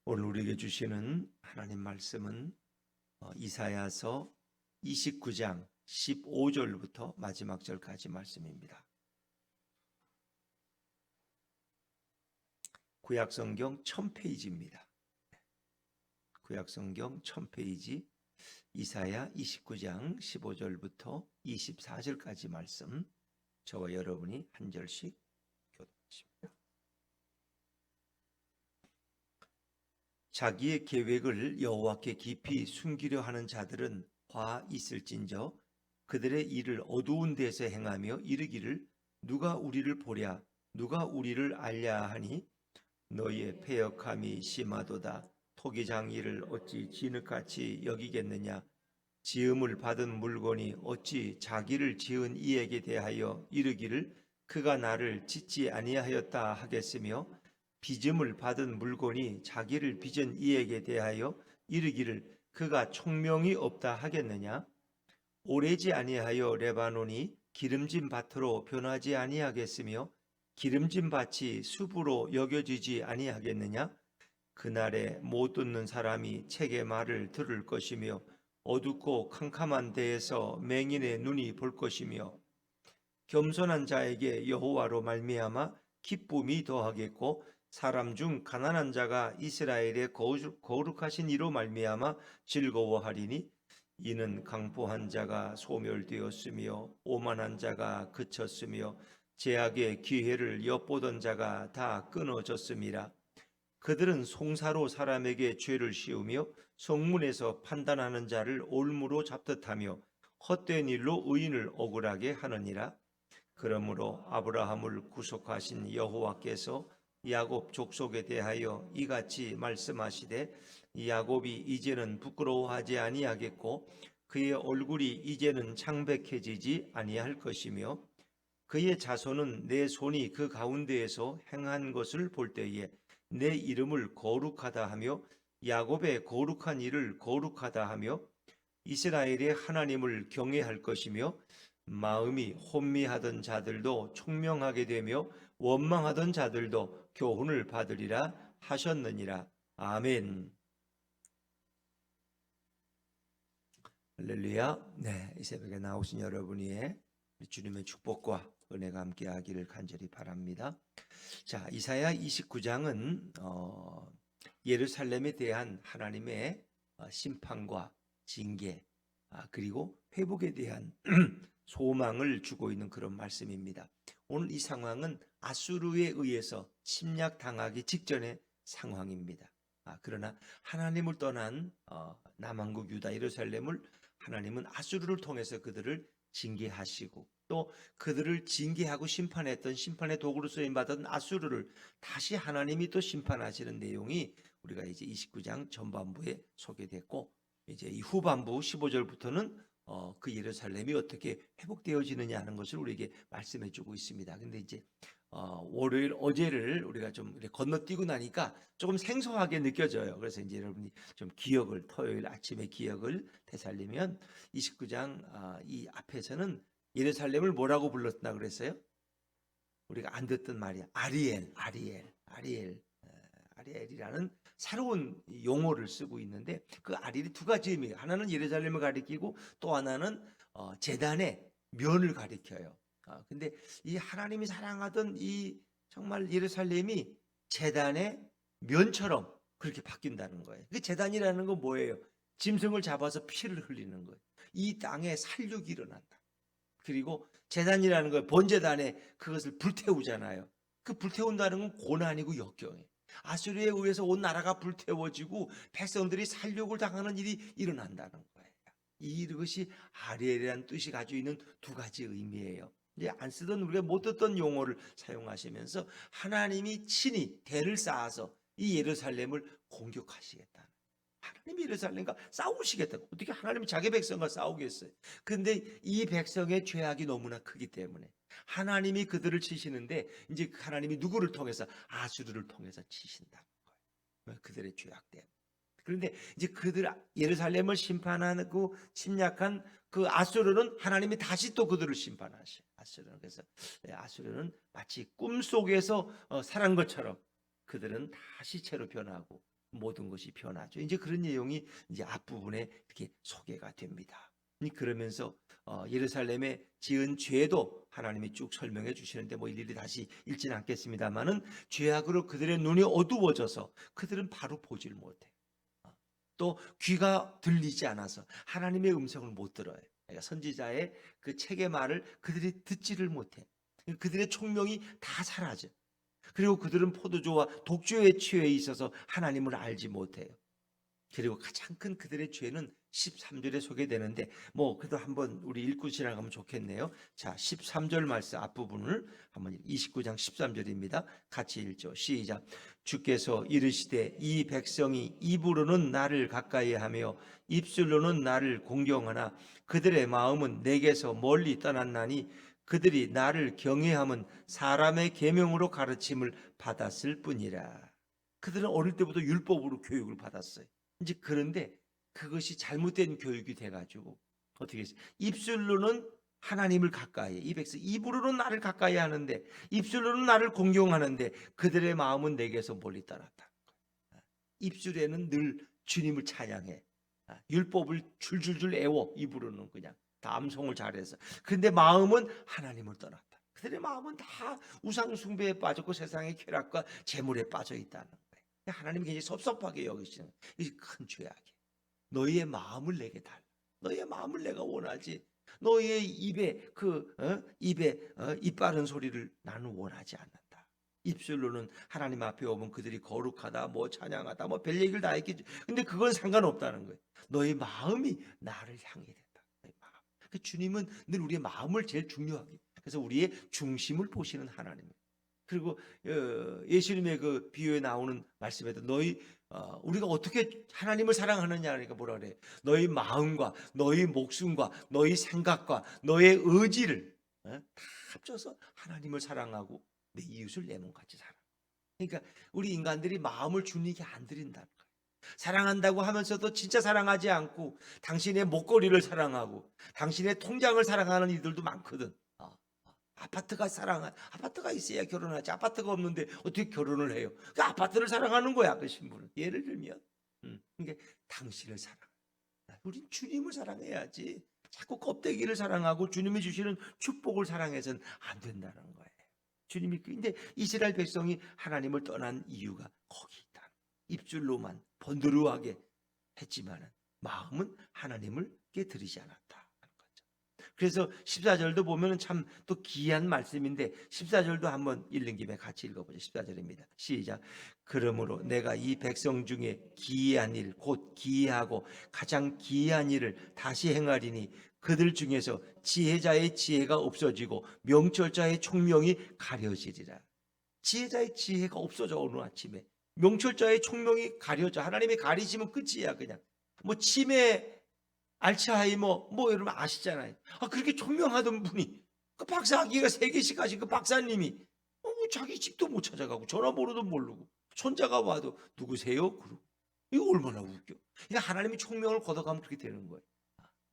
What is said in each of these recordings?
오늘 우리에게 주시는 하나님 말씀은 이사야서 29장 15절부터 마지막 절까지 말씀입니다. 구약성경 1000페이지입니다. 구약성경 1000페이지 이사야 29장 15절부터 24절까지 말씀, 저와 여러분이 한 절씩 교독하십니다. 자기의 계획을 여호와께 깊이 숨기려 하는 자들은 화 있을진저 그들의 일을 어두운 데서 행하며 이르기를 누가 우리를 보랴 누가 우리를 알랴 하니 너희의 패역함이 심하도다. 토기장이를 어찌 진흙같이 여기겠느냐. 지음을 받은 물건이 어찌 자기를 지은 이에게 대하여 이르기를 그가 나를 짓지 아니하였다 하겠으며 빚음을 받은 물건이 자기를 빚은 이에게 대하여 이르기를 그가 총명이 없다 하겠느냐. 오래지 아니하여 레바논이 기름진 밭으로 변하지 아니하겠으며 기름진 밭이 숲으로 여겨지지 아니하겠느냐. 그날에 못 듣는 사람이 책의 말을 들을 것이며 어둡고 캄캄한 데에서 맹인의 눈이 볼 것이며 겸손한 자에게 여호와로 말미암아 기쁨이 더하겠고 사람 중 가난한 자가 이스라엘의 거룩하신 이로 말미암아 즐거워하리니 이는 강포한 자가 소멸되었으며 오만한 자가 그쳤으며 제약의 기회를 엿보던 자가 다 끊어졌음이라. 그들은 송사로 사람에게 죄를 씌우며 성문에서 판단하는 자를 올무로 잡듯하며 헛된 일로 의인을 억울하게 하느니라. 그러므로 아브라함을 구속하신 여호와께서 야곱 족속에 대하여 이같이 말씀하시되 야곱이 이제는 부끄러워하지 아니하겠고 그의 얼굴이 이제는 창백해지지 아니할 것이며 그의 자손은 내 손이 그 가운데에서 행한 것을 볼 때에 내 이름을 거룩하다 하며 야곱의 거룩한 일을 거룩하다 하며 이스라엘의 하나님을 경외할 것이며 마음이 혼미하던 자들도 총명하게 되며 원망하던 자들도 교훈을 받으리라 하셨느니라. 아멘. 할렐루야. 네, 이 새벽에 나오신 여러분의 주님의 축복과 은혜가 함께하기를 간절히 바랍니다. 자, 이사야 29장은 예루살렘에 대한 하나님의 심판과 징계 그리고 회복에 대한 소망을 주고 있는 그런 말씀입니다. 오늘 이 상황은 아수르에 의해서 침략당하기 직전의 상황입니다. 그러나 하나님을 떠난 남왕국 유다 예루살렘을 하나님은 아수르를 통해서 그들을 징계하시고 또 그들을 징계하고 심판했던 심판의 도구로 쓰임받은 아수르를 다시 하나님이 또 심판하시는 내용이 우리가 이제 29장 전반부에 소개됐고 이제 이 후반부 15절부터는 그 예루살렘이 어떻게 회복되어지느냐 하는 것을 우리에게 말씀해 주고 있습니다. 근데 이제 월요일 어제를 우리가 좀 건너뛰고 나니까 조금 생소하게 느껴져요. 그래서 이제 여러분이 좀 기억을 토요일 아침에 기억을 되살리면 29장 이 앞에서는 예루살렘을 뭐라고 불렀나 그랬어요? 우리가 안 듣던 말이야. 아리엘이라는 새로운 용어를 쓰고 있는데 그 아리엘이 두 가지 의미가 하나는 예루살렘을 가리키고 또 하나는 제단의 면을 가리켜요. 근데 이 하나님이 사랑하던 이 정말 예루살렘이 제단의 면처럼 그렇게 바뀐다는 거예요. 그 제단이라는 건 뭐예요? 짐승을 잡아서 피를 흘리는 거예요. 이 땅에 살육이 일어난다. 그리고 제단이라는 거 번제단에 그것을 불태우잖아요. 그 불태운다는 건 고난이고 역경이에요. 아수르에 의해서 온 나라가 불태워지고 백성들이 살육을 당하는 일이 일어난다는 거예요. 이것이 아리엘이라는 뜻이 가지고 있는 두 가지 의미예요. 이제 안 쓰던 우리가 못 듣던 용어를 사용하시면서 하나님이 친히 대를 쌓아서 이 예루살렘을 공격하시겠다. 하나님이 예루살렘과 싸우시겠다. 어떻게 하나님이 자기 백성과 싸우겠어요? 근데 이 백성의 죄악이 너무나 크기 때문에 하나님이 그들을 치시는데 이제 하나님이 누구를 통해서 아수르를 통해서 치신다는 거예요. 그들의 죄악 때문에. 그런데 이제 그들 예루살렘을 심판하고 침략한 그 아수르는 하나님이 다시 또 그들을 심판하셔요. 아수르는 그래서 아수르는 마치 꿈속에서 살한 것처럼 그들은 다시 채로 변하고 모든 것이 변하죠. 이제 그런 내용이 이제 앞부분에 이렇게 소개가 됩니다. 그러면서 예루살렘에 지은 죄도 하나님이 쭉 설명해 주시는데 뭐 일일이 다시 읽지는 않겠습니다만은 죄악으로 그들의 눈이 어두워져서 그들은 바로 보질 못해. 또 귀가 들리지 않아서 하나님의 음성을 못 들어요. 그러니까 선지자의 그 책의 말을 그들이 듣지를 못해. 그들의 총명이 다 사라져. 그리고 그들은 포도주와 독주에 취해 있어서 하나님을 알지 못해요. 그리고 가장 큰 그들의 죄는 13절에 소개되는데 뭐 그래도 한번 우리 읽고 지나가면 좋겠네요. 자, 13절 말씀 앞부분을 한번 29장 13절입니다. 같이 읽죠. 시작. 주께서 이르시되 이 백성이 입으로는 나를 가까이 하며 입술로는 나를 공경하나 그들의 마음은 내게서 멀리 떠났나니 그들이 나를 경외함은 사람의 계명으로 가르침을 받았을 뿐이라. 그들은 어릴 때부터 율법으로 교육을 받았어요. 이제 그런데 그것이 잘못된 교육이 돼가지고 어떻게 했어요? 입술로는 하나님을 가까이, 이 백성 입으로는 나를 가까이 하는데 입술로는 나를 공경하는데 그들의 마음은 내게서 멀리 떠났다. 입술에는 늘 주님을 찬양해. 율법을 줄줄줄 애워. 입으로는 그냥 암송을 잘해서. 그런데 마음은 하나님을 떠났다. 그들의 마음은 다 우상 숭배에 빠졌고 세상의 쾌락과 재물에 빠져 있다는 거예요. 하나님이 굉장히 섭섭하게 여기시는 이 큰 죄악이에요. 너희의 마음을 내게 달라. 너희의 마음을 내가 원하지. 너희의 입에 입 바른 소리를 나는 원하지 않는다. 입술로는 하나님 앞에 오면 그들이 거룩하다, 뭐 찬양하다, 뭐 별 얘기를 다 했겠지. 근데 그건 상관없다는 거예요. 너희 마음이 나를 향해 된다. 너희 마음. 그 주님은 늘 우리의 마음을 제일 중요하게. 그래서 우리의 중심을 보시는 하나님이에요. 그리고 예수님의 그 비유에 나오는 말씀에도 우리가 어떻게 하나님을 사랑하느냐 그러니까 뭐라 그래? 너희 마음과 너희 목숨과 너희 생각과 너의 의지를 다 합쳐서 하나님을 사랑하고 내 이웃을 내 몸같이 사랑. 그러니까 우리 인간들이 마음을 주님께 안 드린다는 거예요. 사랑한다고 하면서도 진짜 사랑하지 않고 당신의 목걸이를 사랑하고 당신의 통장을 사랑하는 이들도 많거든. 아파트가 있어야 결혼하지. 아파트가 없는데 어떻게 결혼을 해요? 그 아파트를 사랑하는 거야, 그 신부는. 예를 들면, 그러니까 당신을 사랑. 우린 주님을 사랑해야지. 자꾸 껍데기를 사랑하고 주님이 주시는 축복을 사랑해서는 안 된다는 거예요. 주님이 근데 이스라엘 백성이 하나님을 떠난 이유가 거기 있다. 입술로만 번드르하게 했지만 마음은 하나님을 깨뜨리지 않았다. 그래서 14절도 보면 참 또 귀한 말씀인데 14절도 한번 읽는 김에 같이 읽어보죠. 14절입니다. 시작. 그러므로 내가 이 백성 중에 기이한 일, 곧 기이하고 가장 기이한 일을 다시 행하리니 그들 중에서 지혜자의 지혜가 없어지고 명철자의 총명이 가려지리라. 지혜자의 지혜가 없어져. 어느 아침에 명철자의 총명이 가려져. 하나님이 가리시면 끝이야. 그냥 뭐 치매, 알츠하이머 뭐 여러분 아시잖아요. 그렇게 총명하던 분이 그 박사학위가 3개씩 하신 그 박사님이 자기 집도 못 찾아가고 전화번호도 모르고 손자가 와도 누구세요? 그러고 이거 얼마나 웃겨. 그러니까 하나님이 총명을 걷어가면 그렇게 되는 거예요.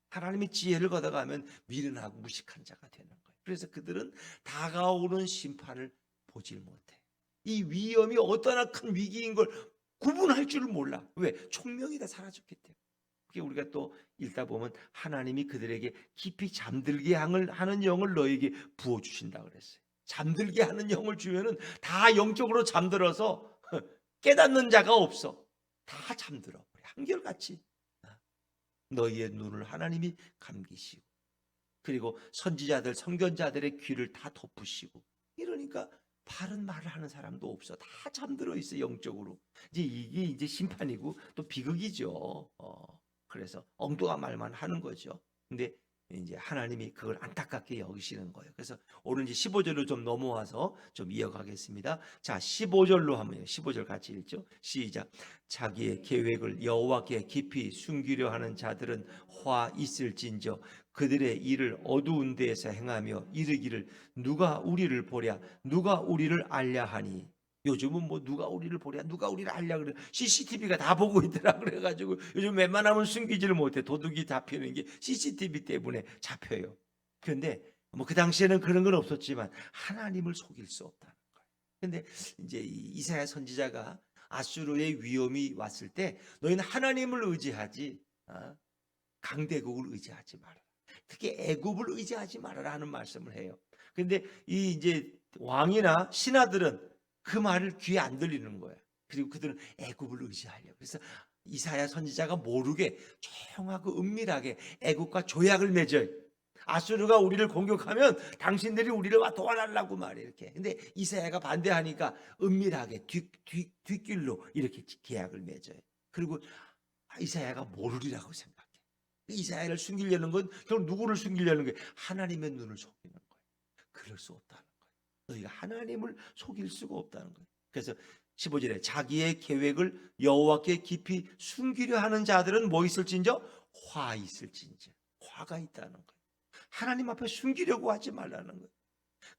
하나님의 지혜를 걷어가면 미련하고 무식한 자가 되는 거예요. 그래서 그들은 다가오는 심판을 보질 못해. 이 위험이 어떠나 큰 위기인 걸 구분할 줄을 몰라. 왜? 총명이 다 사라졌기 때문에. 우리가 또 읽다 보면 하나님이 그들에게 깊이 잠들게 하는 영을 너에게 부어주신다 그랬어요. 잠들게 하는 영을 주면은 다 영적으로 잠들어서 깨닫는 자가 없어. 다 잠들어. 한결같이 너희의 눈을 하나님이 감기시고 그리고 선지자들 선견자들의 귀를 다 덮으시고 이러니까 바른 말을 하는 사람도 없어. 다 잠들어 있어 영적으로. 이게 이제 심판이고 또 비극이죠. 그래서 엉뚱한 말만 하는 거죠. 근데 이제 하나님이 그걸 안타깝게 여기시는 거예요. 그래서 오늘 이제 15절로 좀 넘어와서 좀 이어가겠습니다. 자, 15절로 하면요. 15절 같이 읽죠. 시작. 자기의 계획을 여호와께 깊이 숨기려 하는 자들은 화 있을진저 그들의 일을 어두운 데에서 행하며 이르기를 누가 우리를 보랴 누가 우리를 알랴 하니. 요즘은 뭐 누가 우리를 보랴 누가 우리를 알랴 그래. CCTV가 다 보고 있더라 그래가지고 요즘 웬만하면 숨기지를 못해. 도둑이 잡히는 게 CCTV 때문에 잡혀요. 그런데 뭐 그 당시에는 그런 건 없었지만 하나님을 속일 수 없다는 거예요. 근데 이제 이사야 선지자가 아수르의 위험이 왔을 때 너희는 하나님을 의지하지 강대국을 의지하지 말아라. 특히 애굽을 의지하지 말아라 하는 말씀을 해요. 근데 이 이제 왕이나 신하들은 그 말을 귀에 안 들리는 거야. 그리고 그들은 애굽을 의지하려고. 그래서 이사야 선지자가 모르게 조용하고 은밀하게 애굽과 조약을 맺어요. 아수르가 우리를 공격하면 당신들이 우리를 와 도와달라고 말해 이렇게. 근데 이사야가 반대하니까 은밀하게 뒷길로 이렇게 계약을 맺어요. 그리고 이사야가 모르리라고 생각해. 이사야를 숨기려는 건 결국 누구를 숨기려는 거예요? 하나님의 눈을 속이는 거예요. 그럴 수 없다는 거예요. 너희가 하나님을 속일 수가 없다는 거예요. 그래서 15절에 자기의 계획을 여호와께 깊이 숨기려 하는 자들은 뭐 있을진저? 화 있을진저. 화가 있다는 거예요. 하나님 앞에 숨기려고 하지 말라는 거예요.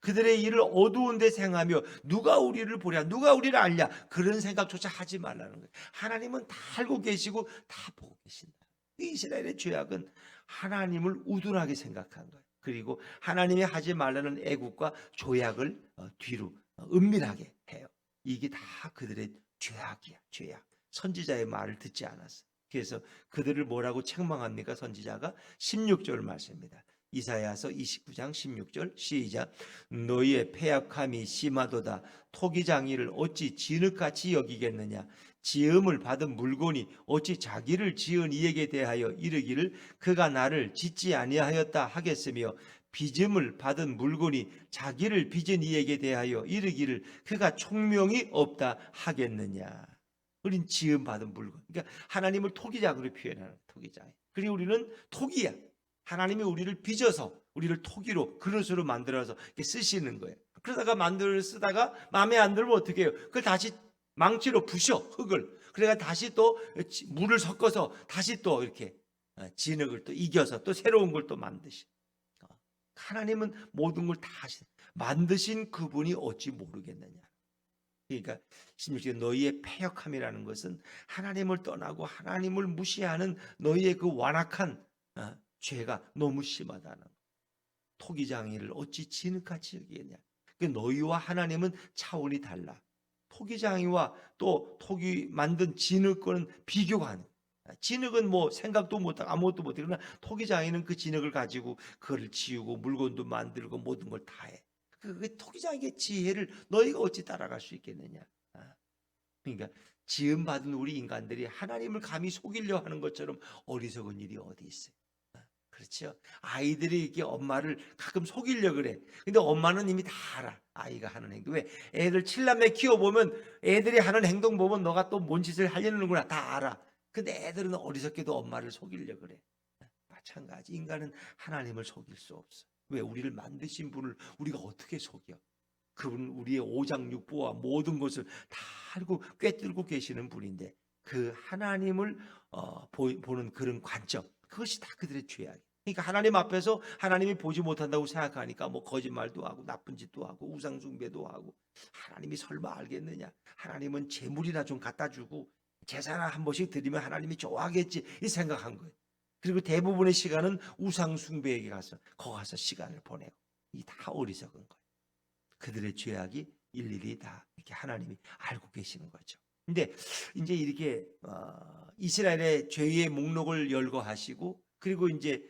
그들의 일을 어두운 데서 행하며 누가 우리를 보랴 누가 우리를 알랴 그런 생각조차 하지 말라는 거예요. 하나님은 다 알고 계시고 다 보고 계신다. 이스라엘의 죄악은 하나님을 우둔하게 생각한 거예요. 그리고 하나님이 하지 말라는 애국과 조약을 뒤로 은밀하게 해요. 이게 다 그들의 죄악이야. 죄악. 선지자의 말을 듣지 않았어. 그래서 그들을 뭐라고 책망합니까? 선지자가 16절 말씀입니다. 이사야서 29장 16절 시작. 너희의 패약함이 심하도다. 토기장이를 어찌 진흙같이 여기겠느냐. 지음을 받은 물건이 어찌 자기를 지은 이에게 대하여 이르기를 그가 나를 짓지 아니하였다 하겠으며 빚음을 받은 물건이 자기를 빚은 이에게 대하여 이르기를 그가 총명이 없다 하겠느냐. 우린 지음 받은 물건. 그러니까 하나님을 토기장으로 표현하는 토기장. 그리고 우리는 토기야. 하나님이 우리를 빚어서 우리를 토기로 그릇으로 만들어서 이렇게 쓰시는 거예요. 그러다가 만들어 쓰다가 마음에 안 들면 어떻게 해요? 그걸 다시 망치로 부셔 흙을. 그래가 다시 또 물을 섞어서 다시 또 이렇게 진흙을 또 이겨서 또 새로운 걸 또 만드시. 하나님은 모든 걸 다 하시. 만드신 그분이 어찌 모르겠느냐. 그러니까 16절 너희의 패역함이라는 것은 하나님을 떠나고 하나님을 무시하는 너희의 그 완악한 죄가 너무 심하다는 거예요. 토기장이를 어찌 진흙같이 여기겠냐. 너희와 하나님은 차원이 달라. 토기장이와 또 토기 만든 진흙과는 비교가 안 돼. 진흙은 뭐 생각도 못하고 아무것도 못해. 그러나 토기장이는 그 진흙을 가지고 그걸 지우고 물건도 만들고 모든 걸 다 해. 그 토기장의 지혜를 너희가 어찌 따라갈 수 있겠느냐. 그러니까 지음받은 우리 인간들이 하나님을 감히 속이려 하는 것처럼 어리석은 일이 어디 있어요. 그렇죠. 아이들이 이렇게 엄마를 가끔 속이려 그래. 근데 엄마는 이미 다 알아. 아이가 하는 행동. 왜? 애들 칠남매 키워보면 애들이 하는 행동 보면 너가 또 뭔 짓을 하려는구나. 다 알아. 근데 애들은 어리석게도 엄마를 속이려 그래. 마찬가지. 인간은 하나님을 속일 수 없어. 왜? 우리를 만드신 분을 우리가 어떻게 속여? 그분은 우리의 오장육부와 모든 것을 다 알고 꿰뚫고 계시는 분인데 그 하나님을 보는 그런 관점. 그것이 다 그들의 죄악이에요. 그러니까 하나님 앞에서 하나님이 보지 못한다고 생각하니까 뭐 거짓말도 하고 나쁜 짓도 하고 우상숭배도 하고 하나님이 설마 알겠느냐. 하나님은 재물이나 좀 갖다 주고 제사나 한 번씩 드리면 하나님이 좋아하겠지 이 생각한 거예요. 그리고 대부분의 시간은 우상숭배에게 가서 거기 가서 시간을 보내고 이 다 어리석은 거예요. 그들의 죄악이 일일이 다 이렇게 하나님이 알고 계시는 거죠. 근데 이제 이렇게 이스라엘의 죄의 목록을 열거하시고 그리고 이제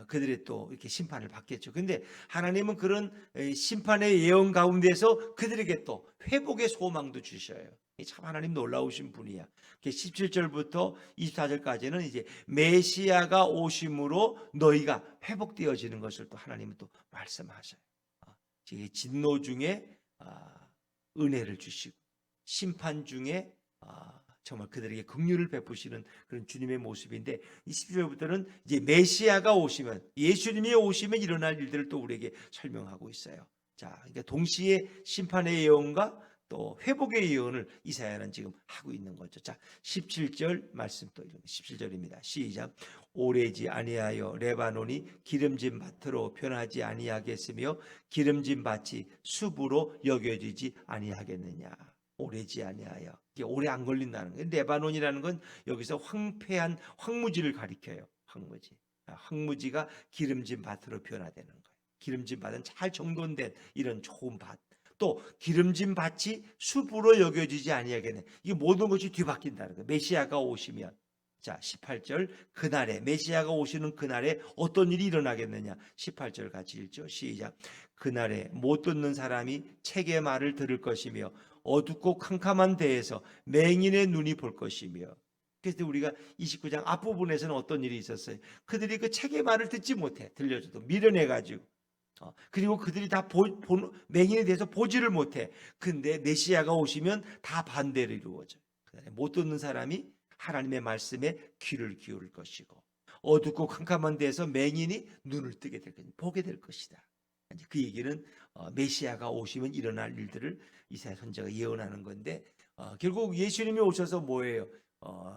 그들의 또 이렇게 심판을 받겠죠. 근데 하나님은 그런 심판의 예언 가운데서 그들에게 또 회복의 소망도 주셔요. 참 하나님 놀라우신 분이야. 17절부터 24절까지는 이제 메시아가 오심으로 너희가 회복되어지는 것을 또 하나님은 또 말씀하셔요. 진노 중에 은혜를 주시고 심판 중에 정말 그들에게 긍휼을 베푸시는 그런 주님의 모습인데 20절부터는 이제 메시아가 오시면 예수님이 오시면 일어날 일들을 또 우리에게 설명하고 있어요. 자, 그러니까 동시에 심판의 예언과 또 회복의 예언을 이사야는 지금 하고 있는 거죠. 자, 17절 말씀 또 17절입니다. 시작. 오래지 아니하여 레바논이 기름진 밭으로 변하지 아니하겠으며 기름진 밭이 숲으로 여겨지지 아니하겠느냐. 오래지 아니하여. 이게 오래 안 걸린다는 거예요. 레바논이라는 건 여기서 황폐한 황무지를 가리켜요. 황무지. 황무지가 기름진 밭으로 변화되는 거예요. 기름진 밭은 잘 정돈된 이런 좋은 밭. 또 기름진 밭이 숲으로 여겨지지 아니하겠네. 이 모든 것이 뒤바뀐다는 거예요. 메시아가 오시면. 자, 18절, 그날에, 메시아가 오시는 그날에 어떤 일이 일어나겠느냐. 18절 같이 읽죠. 시작. 그날에 못 듣는 사람이 책의 말을 들을 것이며 어둡고 캄캄한 데에서 맹인의 눈이 볼 것이며. 그래서 우리가 29장 앞부분에서는 어떤 일이 있었어요? 그들이 그 책의 말을 듣지 못해. 들려줘도 미련해가지고. 그리고 그들이 다 맹인에 대해서 보지를 못해. 근데 메시아가 오시면 다 반대로 이루어져요. 못 듣는 사람이 하나님의 말씀에 귀를 기울일 것이고, 어둡고 캄캄한 데에서 맹인이 눈을 뜨게 될 것이다. 보게 될 것이다. 그 얘기는 메시아가 오시면 일어날 일들을 이사야 선지자가 예언하는 건데, 결국 예수님이 오셔서 뭐예요?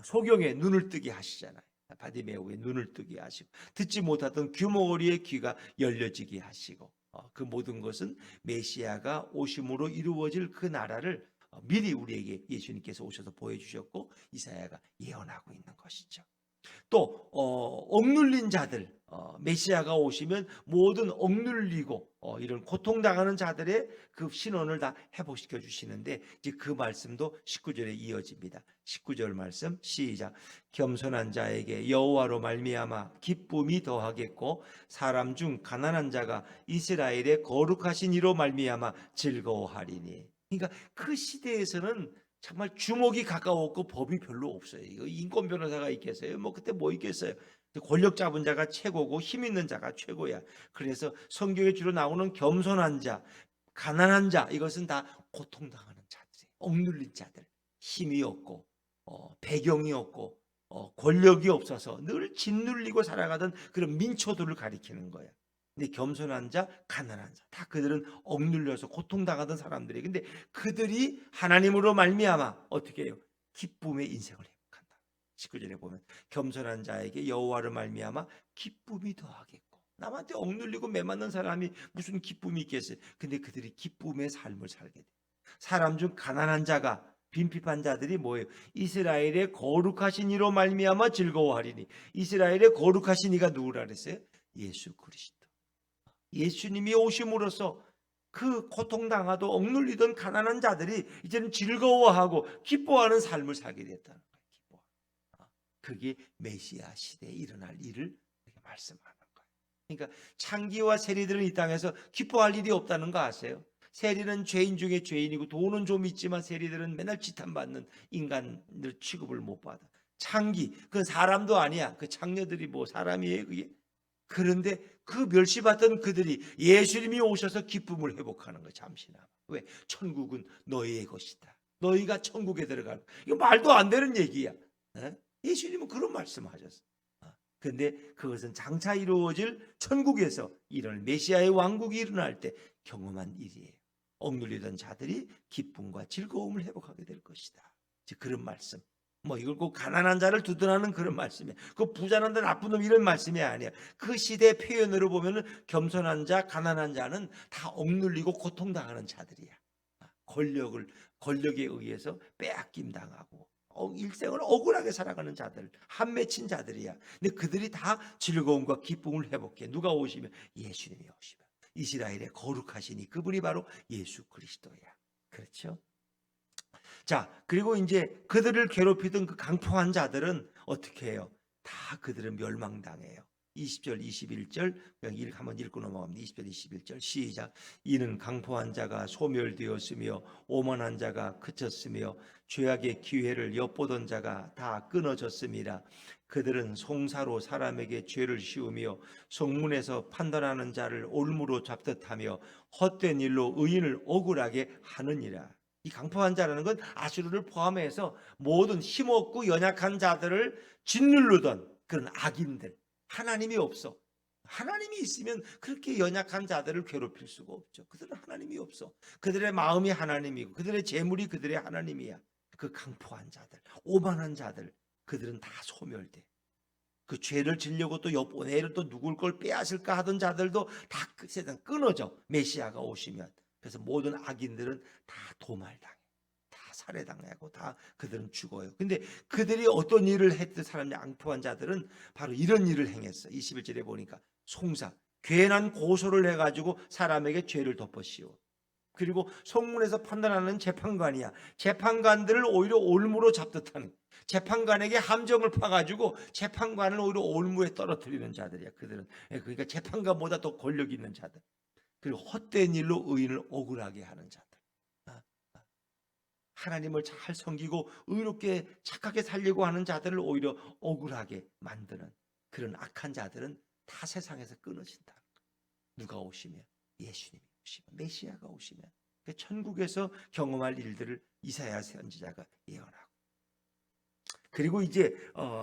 소경의 눈을 뜨게 하시잖아요. 바디메오의 눈을 뜨게 하시고, 듣지 못하던 규모거리의 귀가 열려지게 하시고, 그 모든 것은 메시아가 오심으로 이루어질 그 나라를 미리 우리에게 예수님께서 오셔서 보여주셨고 이사야가 예언하고 있는 것이죠. 또 억눌린 자들, 메시아가 오시면 모든 억눌리고 이런 고통당하는 자들의 그 신원을 다 회복시켜 주시는데, 이제 그 말씀도 19절에 이어집니다. 19절 말씀 시작. 겸손한 자에게 여호와로 말미암아 기쁨이 더하겠고 사람 중 가난한 자가 이스라엘의 거룩하신 이로 말미암아 즐거워하리니. 그러니까 그 시대에서는 정말 주목이 가까웠고 법이 별로 없어요. 이거 인권 변호사가 있겠어요? 뭐 그때 뭐 있겠어요? 권력 잡은 자가 최고고 힘 있는 자가 최고야. 그래서 성경에 주로 나오는 겸손한 자, 가난한 자, 이것은 다 고통당하는 자들이에요. 억눌린 자들, 힘이 없고 배경이 없고 권력이 없어서 늘 짓눌리고 살아가던 그런 민초들을 가리키는 거예요. 근데 겸손한 자, 가난한 자, 다 그들은 억눌려서 고통당하던 사람들이에요. 근데 그들이 하나님으로 말미암아 어떻게 해요? 기쁨의 인생을 회복한다. 19절에 보면 겸손한 자에게 여호와를 말미암아 기쁨이 더하겠고. 남한테 억눌리고 매맞는 사람이 무슨 기쁨이 있겠어요? 근데 그들이 기쁨의 삶을 살게 돼요. 사람 중 가난한 자가, 빈핍한 자들이 뭐예요? 이스라엘의 거룩하신 이로 말미암아 즐거워하리니. 이스라엘의 거룩하신 이가 누구라 그랬어요? 예수 그리스도. 예수님이 오심으로써 그 고통당하도 억눌리던 가난한 자들이 이제는 즐거워하고 기뻐하는 삶을 살게 됐다는 거예요. 그게 메시아 시대에 일어날 일을 말씀하는 거예요. 그러니까 창기와 세리들은 이 땅에서 기뻐할 일이 없다는 거 아세요? 세리는 죄인 중에 죄인이고 돈은 좀 있지만 세리들은 맨날 지탄받는 인간들 취급을 못 받아. 창기, 그건 사람도 아니야. 그 창녀들이 뭐 사람이에요 그게? 그런데 그 멸시받던 그들이 예수님이 오셔서 기쁨을 회복하는 거예요. 잠시나마. 왜? 천국은 너희의 것이다. 너희가 천국에 들어가는. 이거 말도 안 되는 얘기야. 예수님은 그런 말씀하셨어요. 그런데 그것은 장차 이루어질 천국에서 이런 메시아의 왕국이 일어날 때 경험한 일이에요. 억눌리던 자들이 기쁨과 즐거움을 회복하게 될 것이다. 그런 말씀. 뭐 이걸 꼭 가난한 자를 두둔하는 그런 말씀이에요. 그 부자는 나쁜 놈 이런 말씀이 아니에요. 그 시대 표현으로 보면은 겸손한 자, 가난한 자는 다 억눌리고 고통당하는 자들이야. 권력에 의해서 빼앗김 당하고 일생을 억울하게 살아가는 자들, 한 맺힌 자들이야. 근데 그들이 다 즐거움과 기쁨을 회복해. 누가 오시면? 예수님이 오시면. 이스라엘의 거룩하시니 그분이 바로 예수 그리스도야. 그렇죠? 자, 그리고 이제 그들을 괴롭히던 그 강포한 자들은 어떻게 해요? 다 그들은 멸망당해요. 20절, 21절 그냥 한번 읽고 넘어갑니다. 20절, 21절 시작. 이는 강포한 자가 소멸되었으며 오만한 자가 그쳤으며 죄악의 기회를 엿보던 자가 다 끊어졌습니다. 그들은 송사로 사람에게 죄를 씌우며 성문에서 판단하는 자를 올무로 잡듯하며 헛된 일로 의인을 억울하게 하느니라. 이 강포한 자라는 건 아수르를 포함해서 모든 힘없고 연약한 자들을 짓누르던 그런 악인들. 하나님이 없어. 하나님이 있으면 그렇게 연약한 자들을 괴롭힐 수가 없죠. 그들은 하나님이 없어. 그들의 마음이 하나님이고 그들의 재물이 그들의 하나님이야. 그 강포한 자들, 오만한 자들, 그들은 다 소멸돼. 그 죄를 지려고 또 내일 또 누굴 걸 빼앗을까 하던 자들도 다 세상 끊어져. 메시아가 오시면. 그래서 모든 악인들은 다 도말당해. 다 살해당하고 다 그들은 죽어요. 근데 그들이 어떤 일을 했든 사람들 앙포한 자들은 바로 이런 일을 행했어. 21절에 보니까 송사, 괜한 고소를 해가지고 사람에게 죄를 덮어 씌워. 그리고 성문에서 판단하는 재판관이야. 재판관들을 오히려 올무로 잡듯하는, 재판관에게 함정을 파가지고 재판관을 오히려 올무에 떨어뜨리는 자들이야. 그들은 그러니까 재판관보다 더 권력 있는 자들, 그리고 헛된 일로 의인을 억울하게 하는 자들. 하나님을 잘 섬기고 의롭게 착하게 살려고 하는 자들을 오히려 억울하게 만드는 그런 악한 자들은 다 세상에서 끊어진다. 누가 오시면? 예수님이 오시면, 메시아가 오시면 천국에서 경험할 일들을 이사야 선지자가 예언하고, 그리고 이제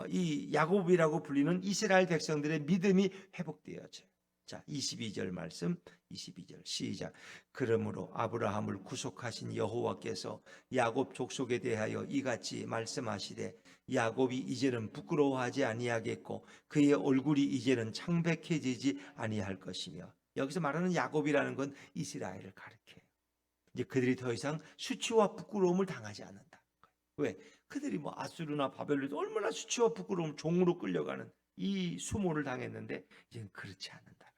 이 야곱이라고 불리는 이스라엘 백성들의 믿음이 회복되어져요. 자, 22절 말씀, 22절 시작. 그러므로 아브라함을 구속하신 여호와께서 야곱 족속에 대하여 이같이 말씀하시되 야곱이 이제는 부끄러워하지 아니하겠고 그의 얼굴이 이제는 창백해지지 아니할 것이며. 여기서 말하는 야곱이라는 건 이스라엘을 가리켜요. 이제 그들이 더 이상 수치와 부끄러움을 당하지 않는다. 왜? 그들이 뭐 아수르나 바벨론도 얼마나 수치와 부끄러움, 종으로 끌려가는 이 수모를 당했는데 이제는 그렇지 않는다.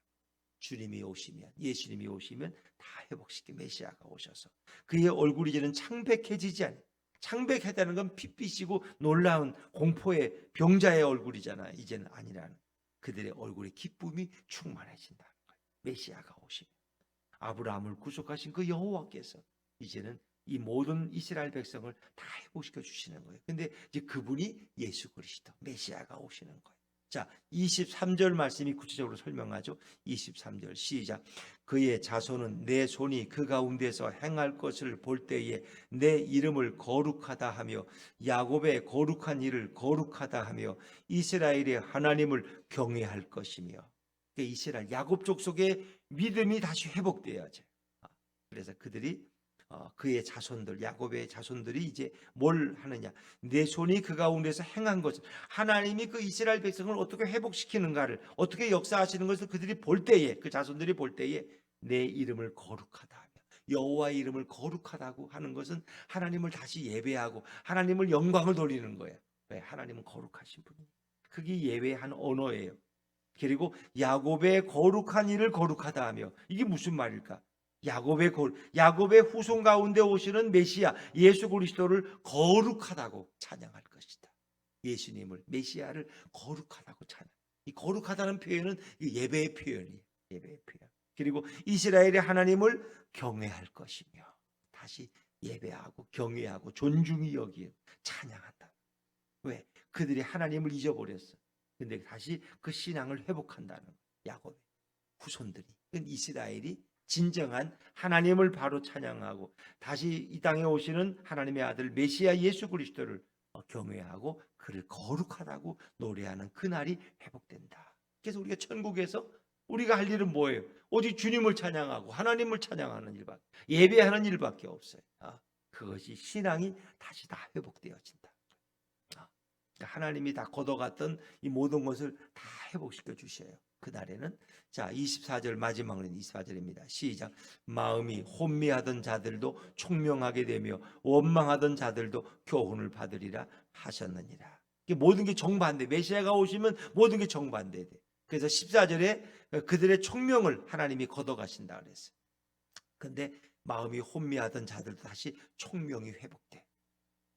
주님이 오시면, 예수님이 오시면 다 회복시켜 메시아가 오셔서 그의 얼굴이 이제는 창백해지지 않아요. 창백하다는 건 핏빛이고 놀라운 공포의 병자의 얼굴이잖아요. 이제는 아니라는, 그들의 얼굴에 기쁨이 충만해진다는 거예요. 메시아가 오시면 아브라함을 구속하신 그 여호와께서 이제는 이 모든 이스라엘 백성을 다 회복시켜 주시는 거예요. 근데 이제 그분이 예수 그리스도 메시아가 오시는 거예요. 자, 23절 말씀이 구체적으로 설명하죠. 23절 시작. 그의 자손은 내 손이 그 가운데서 행할 것을 볼 때에 내 이름을 거룩하다 하며 야곱의 거룩한 일을 거룩하다 하며 이스라엘의 하나님을 경외할 것이며. 이스라엘 야곱 족속의 믿음이 다시 회복되어야죠. 그래서 그들이 그의 자손들, 야곱의 자손들이 이제 뭘 하느냐? 내 손이 그 가운데서 행한 것을, 하나님이 그 이스라엘 백성을 어떻게 회복시키는가를, 어떻게 역사하시는 것을 그들이 볼 때에, 그 자손들이 볼 때에 내 이름을 거룩하다 하며, 여호와의 이름을 거룩하다고 하는 것은 하나님을 다시 예배하고 하나님을 영광을 돌리는 거예요. 왜? 하나님은 거룩하신 분이에요. 그게 예외한 언어예요. 그리고 야곱의 거룩한 일을 거룩하다 하며, 이게 무슨 말일까? 야곱의 후손 가운데 오시는 메시아 예수 그리스도를 거룩하다고 찬양할 것이다. 예수님을, 메시아를 거룩하다고 찬양. 이 거룩하다는 표현은 예배의 표현이에요. 예배의 표현. 그리고 이스라엘의 하나님을 경외할 것이며, 다시 예배하고 경외하고 존중히 여기에 찬양한다. 왜? 그들이 하나님을 잊어버렸어. 근데 다시 그 신앙을 회복한다는 거예요. 야곱의 후손들이, 이스라엘이 진정한 하나님을 바로 찬양하고 다시 이 땅에 오시는 하나님의 아들 메시아 예수 그리스도를 경외하고 그를 거룩하다고 노래하는 그날이 회복된다. 그래서 우리가 천국에서 우리가 할 일은 뭐예요? 오직 주님을 찬양하고 하나님을 찬양하는 일밖에, 예배하는 일밖에 없어요. 그것이 신앙이 다시 다 회복되어진다. 하나님이 다 걷어갔던 이 모든 것을 다 회복시켜 주셔요. 그날에는. 자, 24절 마지막으로 24절입니다. 시작. 마음이 혼미하던 자들도 총명하게 되며 원망하던 자들도 교훈을 받으리라 하셨느니라. 모든 게 정반대. 메시아가 오시면 모든 게 정반대 돼. 그래서 14절에 그들의 총명을 하나님이 걷어가신다 그랬어요. 근데 마음이 혼미하던 자들도 다시 총명이 회복돼.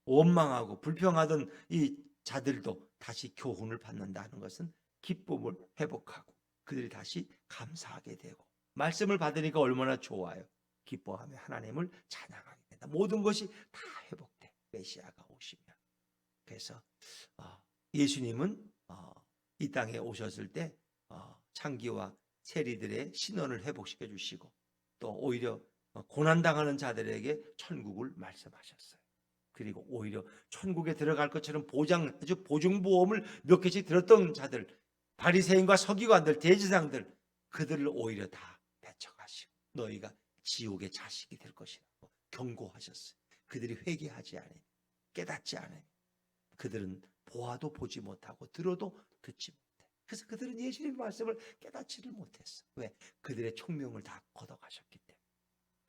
원망하고 불평하던 이 자들도 다시 교훈을 받는다는 것은 기쁨을 회복하고 그들이 다시 감사하게 되고, 말씀을 받으니까 얼마나 좋아요. 기뻐하며 하나님을 찬양하게 된다. 모든 것이 다 회복돼, 메시아가 오시면. 그래서 예수님은 이 땅에 오셨을 때 창기와 세리들의 신원을 회복시켜 주시고, 또 오히려 고난당하는 자들에게 천국을 말씀하셨어요. 그리고 오히려 천국에 들어갈 것처럼 아주 보증보험을 몇 개씩 들었던 자들, 바리새인과 서기관들, 대제사장들, 그들을 오히려 다 배척하시고 너희가 지옥의 자식이 될 것이라고 경고하셨어요. 그들이 회개하지 않으면, 깨닫지 않으면 그들은 보아도 보지 못하고 들어도 듣지 못해. 그래서 그들은 예수님의 말씀을 깨닫지를 못했어. 왜? 그들의 총명을 다 걷어가셨기 때문에.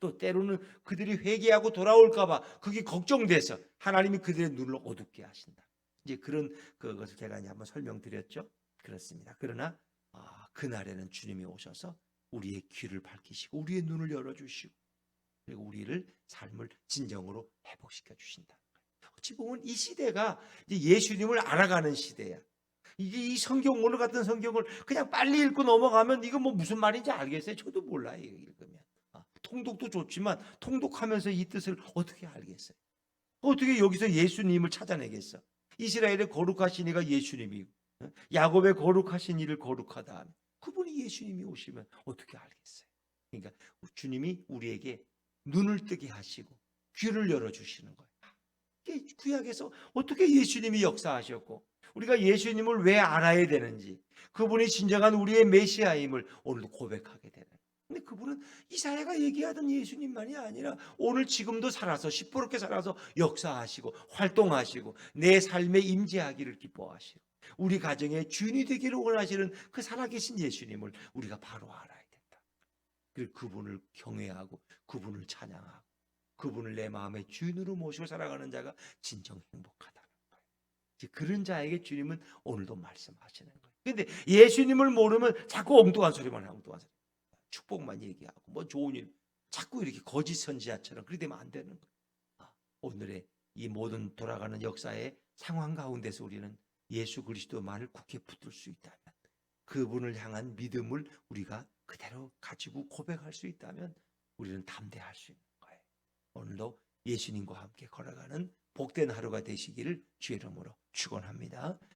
또 때로는 그들이 회개하고 돌아올까 봐 그게 걱정돼서 하나님이 그들의 눈을 어둡게 하신다. 이제 그런 그것을 제가 이제 한번 설명드렸죠. 그렇습니다. 그러나 그날에는 주님이 오셔서 우리의 귀를 밝히시고 우리의 눈을 열어주시고 그리고 우리를 삶을 진정으로 회복시켜 주신다. 어찌 보면 이 시대가 이제 예수님을 알아가는 시대야. 이제 이 성경, 오늘 같은 성경을 그냥 빨리 읽고 넘어가면 이거 뭐 무슨 말인지 알겠어요? 저도 몰라요, 읽으면. 통독도 좋지만 통독하면서 이 뜻을 어떻게 알겠어요? 어떻게 여기서 예수님을 찾아내겠어? 이스라엘의 거룩하신 이가 예수님이고, 야곱의 거룩하신 이를 거룩하다 하면 그분이 예수님이 오시면 어떻게 알겠어요? 그러니까 주님이 우리에게 눈을 뜨게 하시고 귀를 열어주시는 거예요. 구약에서 어떻게 예수님이 역사하셨고 우리가 예수님을 왜 알아야 되는지, 그분이 진정한 우리의 메시아임을 오늘도 고백하게 되는. 근데 그분은 이사야가 얘기하던 예수님만이 아니라 오늘 지금도 살아서 시퍼렇게 살아서 역사하시고 활동하시고 내 삶에 임재하기를 기뻐하시고 우리 가정의 주인이 되기를 원하시는 그 살아계신 예수님을 우리가 바로 알아야 된다. 그리고 그분을 경외하고 그분을 찬양하고 그분을 내 마음의 주인으로 모시고 살아가는 자가 진정 행복하다는 거예요. 그런 자에게 주님은 오늘도 말씀하시는 거예요. 그런데 예수님을 모르면 자꾸 엉뚱한 소리만 하고, 엉뚱한 소리, 축복만 얘기하고 뭐 좋은 일, 자꾸 이렇게 거짓 선지자처럼 그렇게 되면 안 되는 거예요. 오늘의 이 모든 돌아가는 역사의 상황 가운데서 우리는 예수 그리스도만을 굳게 붙들 수 있다면, 그분을 향한 믿음을 우리가 그대로 가지고 고백할 수 있다면 우리는 담대할 수 있는 거예요. 오늘도 예수님과 함께 걸어가는 복된 하루가 되시기를 주의 이름으로 축원합니다.